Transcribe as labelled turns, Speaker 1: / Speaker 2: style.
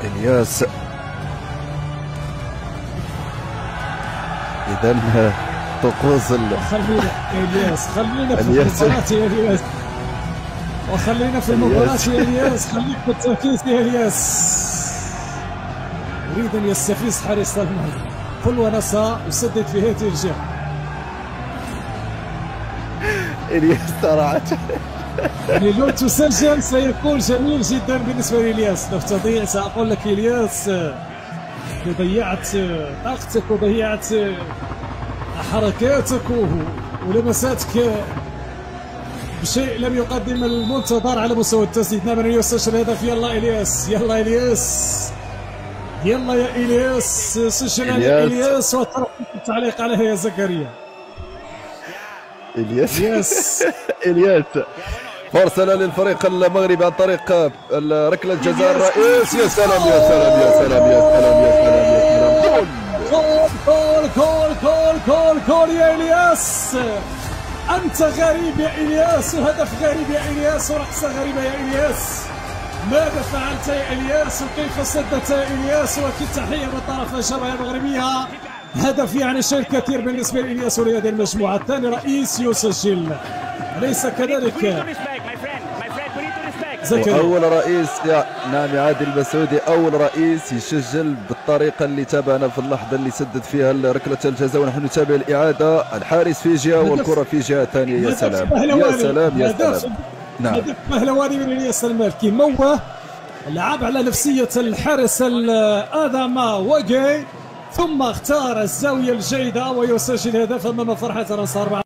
Speaker 1: الياس. إذا طقوس
Speaker 2: خلينا الياس، خلينا في المباراة يا الياس، وخلينا في المباراة يا الياس، خليك بالتركيز يا الياس. يريد أن يستفز حارس المرمى كل ونسى يسدد في هذه الجهة.
Speaker 1: الياس صراحة
Speaker 2: يعني لو تسجل سيكون جميل جدا بالنسبة لإلياس. لو تضيع سأقول لك إلياس ضيعت طاقتك وضيعت حركاتك ولمساتك بشيء لم يقدم المنتظر على مستوى التسديد. نعم يسجل هدف. يلا إلياس، يلا إلياس، يلا يا إلياس، سجل يا إلياس وترك التعليق عليها يا زكريا.
Speaker 1: الياس الياس فرصة للفريق المغربي عن طريق ركلة جزاء الرئيس. يا سلام يا سلام يا سلام يا سلام يا سلام يا سلام.
Speaker 2: جول جول جول جول جول يا إلياس. أنت غريب يا إلياس، وهدف غريب يا إلياس، ورقصة غريبة يا إلياس. ماذا فعلت يا إلياس وكيف سددت يا إلياس؟ وأكيد تحية من طرف الجبهة المغربية. هدف يعني شيء كثير بالنسبة لإلياس ولهذه المجموعة. الثاني رئيس يسجل، أليس كذلك؟
Speaker 1: أول رئيس نعم يا عادل المسعودي، أول رئيس يسجل بالطريقة اللي تابعنا في اللحظة اللي سدد فيها ركلة الجزاء، ونحن نتابع الإعادة. الحارس في جهة والكرة في جهة ثانية. يا سلام يا سلام يا سلام.
Speaker 2: نعم هدف مهلواني من إلياس المالكي. موه لعب على نفسية الحارس آدم وجي، ثم اختار الزاوية الجيدة ويسجل هدف أمام فرحة الأنصار.